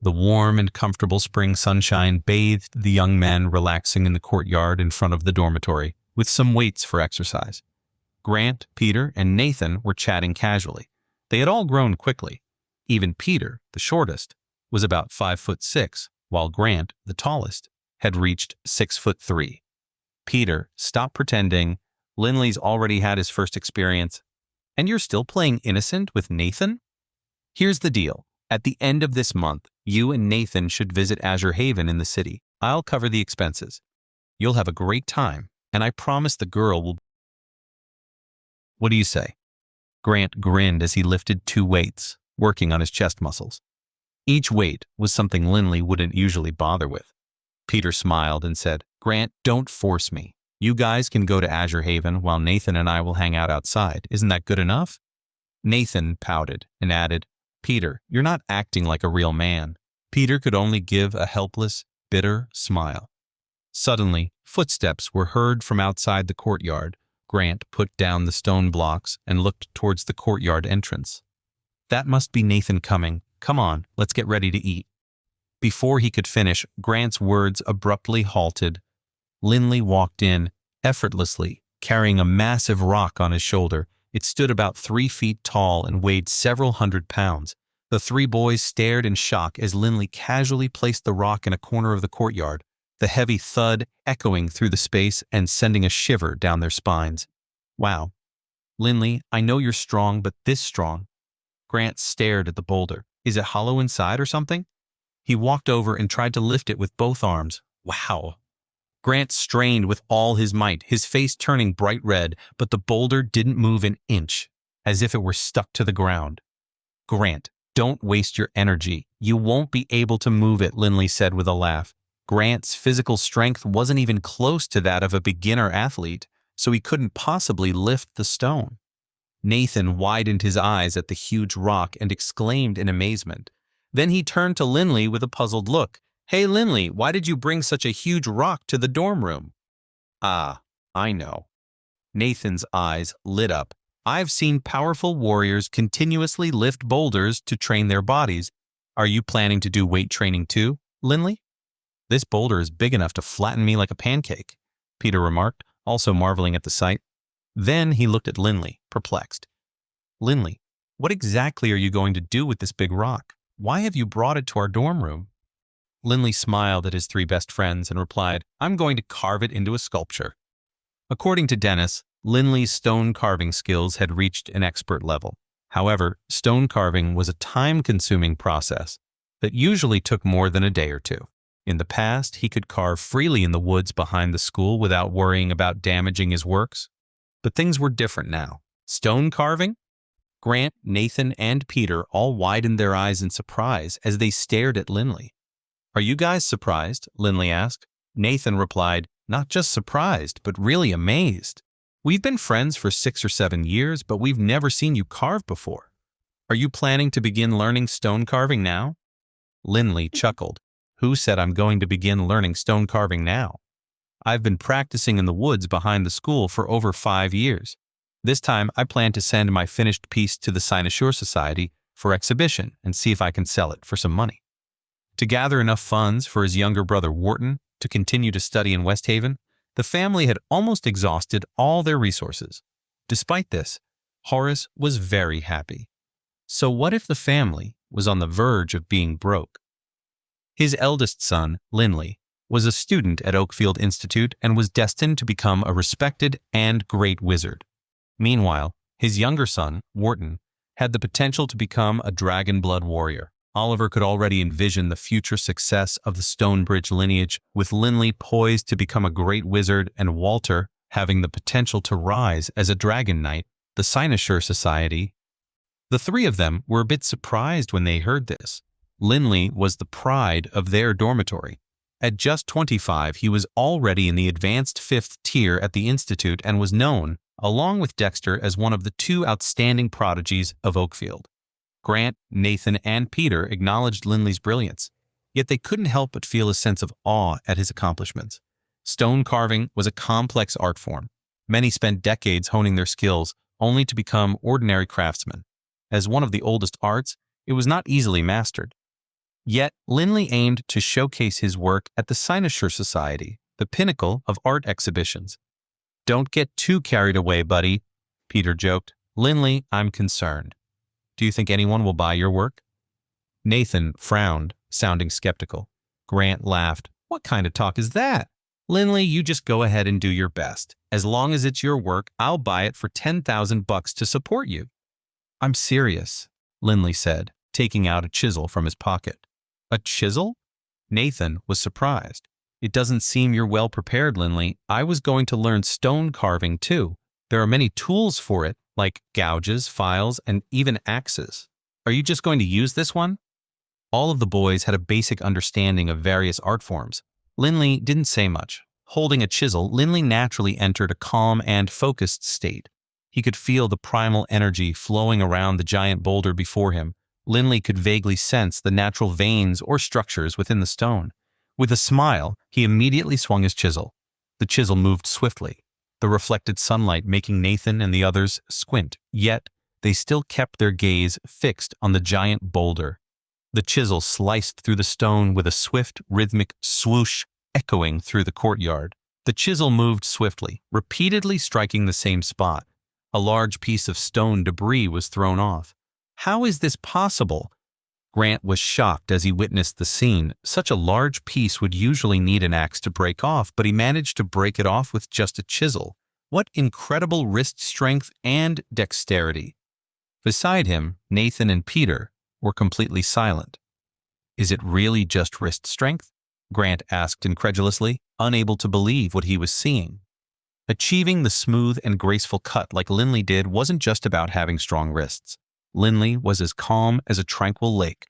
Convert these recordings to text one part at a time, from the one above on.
The warm and comfortable spring sunshine bathed the young men relaxing in the courtyard in front of the dormitory, with some weights for exercise. Grant, Peter, and Nathan were chatting casually. They had all grown quickly. Even Peter, the shortest, was about 5'6", while Grant, the tallest, had reached 6'3". Peter, stop pretending. Linley's already had his first experience. And you're still playing innocent with Nathan? Here's the deal. At the end of this month, you and Nathan should visit Azure Haven in the city. I'll cover the expenses. You'll have a great time, and I promise the girl will... What do you say? Grant grinned as he lifted 2 weights, working on his chest muscles. Each weight was something Linley wouldn't usually bother with. Peter smiled and said, Grant, don't force me. You guys can go to Azure Haven while Nathan and I will hang out outside. Isn't that good enough? Nathan pouted and added, Peter, you're not acting like a real man. Peter could only give a helpless, bitter smile. Suddenly, footsteps were heard from outside the courtyard. Grant put down the stone blocks and looked towards the courtyard entrance. That must be Nathan coming. Come on, let's get ready to eat. Before he could finish, Grant's words abruptly halted. Linley walked in, effortlessly, carrying a massive rock on his shoulder. It stood about 3 feet tall and weighed several hundred pounds. The 3 boys stared in shock as Linley casually placed the rock in a corner of the courtyard, the heavy thud echoing through the space and sending a shiver down their spines. Wow. Linley, I know you're strong, but this strong. Grant stared at the boulder. Is it hollow inside or something? He walked over and tried to lift it with both arms. Wow. Grant strained with all his might, his face turning bright red, but the boulder didn't move an inch, as if it were stuck to the ground. Grant, don't waste your energy. You won't be able to move it, Linley said with a laugh. Grant's physical strength wasn't even close to that of a beginner athlete, so he couldn't possibly lift the stone. Nathan widened his eyes at the huge rock and exclaimed in amazement. Then he turned to Linley with a puzzled look. Hey Linley, why did you bring such a huge rock to the dorm room? Ah, I know. Nathan's eyes lit up. I've seen powerful warriors continuously lift boulders to train their bodies. Are you planning to do weight training too, Linley? This boulder is big enough to flatten me like a pancake, Peter remarked, also marveling at the sight. Then he looked at Linley, perplexed. Linley, what exactly are you going to do with this big rock? Why have you brought it to our dorm room? Linley smiled at his 3 best friends and replied, I'm going to carve it into a sculpture. According to Dennis, Linley's stone carving skills had reached an expert level. However, stone carving was a time-consuming process that usually took more than a day or 2. In the past, he could carve freely in the woods behind the school without worrying about damaging his works. But things were different now. Stone carving? Grant, Nathan, and Peter all widened their eyes in surprise as they stared at Linley. Are you guys surprised? Linley asked. Nathan replied, not just surprised, but really amazed. We've been friends for 6 or 7 years, but we've never seen you carve before. Are you planning to begin learning stone carving now? Linley chuckled. Who said I'm going to begin learning stone carving now? I've been practicing in the woods behind the school for over 5 years. This time, I plan to send my finished piece to the Cynosure Society for exhibition and see if I can sell it for some money. To gather enough funds for his younger brother Wharton to continue to study in West Haven, the family had almost exhausted all their resources. Despite this, Horace was very happy. So what if the family was on the verge of being broke? His eldest son, Linley, was a student at Oakfield Institute and was destined to become a respected and great wizard. Meanwhile, his younger son, Wharton, had the potential to become a dragon blood warrior. Oliver could already envision the future success of the Stonebridge lineage, with Linley poised to become a great wizard and Walter having the potential to rise as a dragon knight. The Cynosure Society. The 3 of them were a bit surprised when they heard this. Linley was the pride of their dormitory. At just 25, he was already in the advanced 5th tier at the Institute and was known, along with Dexter, as one of the 2 outstanding prodigies of Oakfield. Grant, Nathan, and Peter acknowledged Linley's brilliance, yet they couldn't help but feel a sense of awe at his accomplishments. Stone carving was a complex art form. Many spent decades honing their skills, only to become ordinary craftsmen. As one of the oldest arts, it was not easily mastered. Yet, Linley aimed to showcase his work at the Cynosure Society, the pinnacle of art exhibitions. "Don't get too carried away, buddy," Peter joked. "Linley, I'm concerned. Do you think anyone will buy your work?" Nathan frowned, sounding skeptical. Grant laughed. "What kind of talk is that? Linley, you just go ahead and do your best. As long as it's your work, I'll buy it for $10,000 to support you." "I'm serious," Linley said, taking out a chisel from his pocket. "A chisel?" Nathan was surprised. "It doesn't seem you're well prepared, Linley. I was going to learn stone carving too. There are many tools for it, like gouges, files, and even axes. Are you just going to use this one?" All of the boys had a basic understanding of various art forms. Linley didn't say much. Holding a chisel, Linley naturally entered a calm and focused state. He could feel the primal energy flowing around the giant boulder before him. Linley could vaguely sense the natural veins or structures within the stone. With a smile, he immediately swung his chisel. The chisel moved swiftly, the reflected sunlight making Nathan and the others squint, yet they still kept their gaze fixed on the giant boulder. The chisel sliced through the stone with a swift, rhythmic swoosh echoing through the courtyard. The chisel moved swiftly, repeatedly striking the same spot. A large piece of stone debris was thrown off. "How is this possible?" Grant was shocked as he witnessed the scene. Such a large piece would usually need an axe to break off, but he managed to break it off with just a chisel. What incredible wrist strength and dexterity! Beside him, Nathan and Peter were completely silent. "Is it really just wrist strength?" Grant asked incredulously, unable to believe what he was seeing. Achieving the smooth and graceful cut like Linley did wasn't just about having strong wrists. Linley was as calm as a tranquil lake.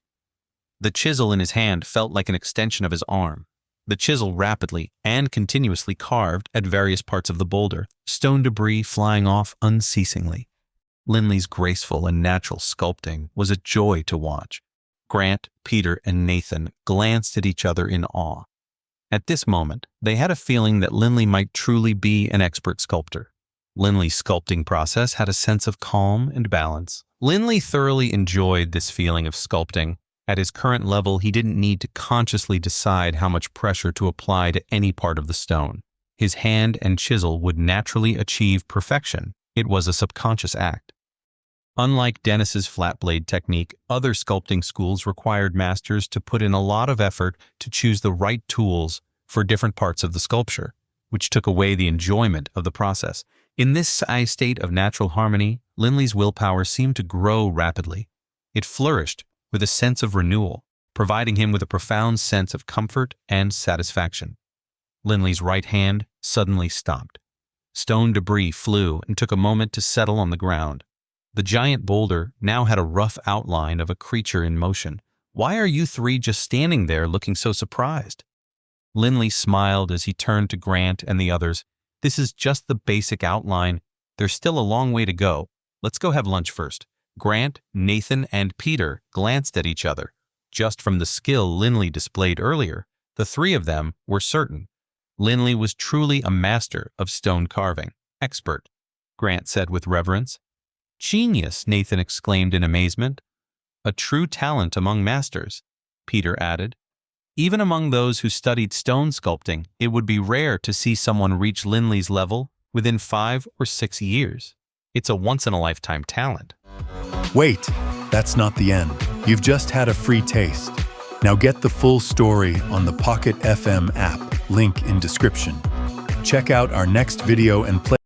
The chisel in his hand felt like an extension of his arm. The chisel rapidly and continuously carved at various parts of the boulder, stone debris flying off unceasingly. Linley's graceful and natural sculpting was a joy to watch. Grant, Peter, and Nathan glanced at each other in awe. At this moment, they had a feeling that Linley might truly be an expert sculptor. Linley's sculpting process had a sense of calm and balance. Linley thoroughly enjoyed this feeling of sculpting. At his current level, he didn't need to consciously decide how much pressure to apply to any part of the stone. His hand and chisel would naturally achieve perfection. It was a subconscious act. Unlike Dennis's flat blade technique, other sculpting schools required masters to put in a lot of effort to choose the right tools for different parts of the sculpture, which took away the enjoyment of the process. In this state of natural harmony, Linley's willpower seemed to grow rapidly. It flourished with a sense of renewal, providing him with a profound sense of comfort and satisfaction. Linley's right hand suddenly stopped. Stone debris flew and took a moment to settle on the ground. The giant boulder now had a rough outline of a creature in motion. "Why are you three just standing there looking so surprised?" Linley smiled as he turned to Grant and the others. "This is just the basic outline. There's still a long way to go. Let's go have lunch first." Grant, Nathan, and Peter glanced at each other. Just from the skill Linley displayed earlier, the three of them were certain. Linley was truly a master of stone carving. "Expert," Grant said with reverence. "Genius," Nathan exclaimed in amazement. "A true talent among masters," Peter added. Even among those who studied stone sculpting, it would be rare to see someone reach Linley's level within 5 or 6 years. It's a once-in-a-lifetime talent. Wait, that's not the end. You've just had a free taste. Now get the full story on the Pocket FM app, link in description. Check out our next video and play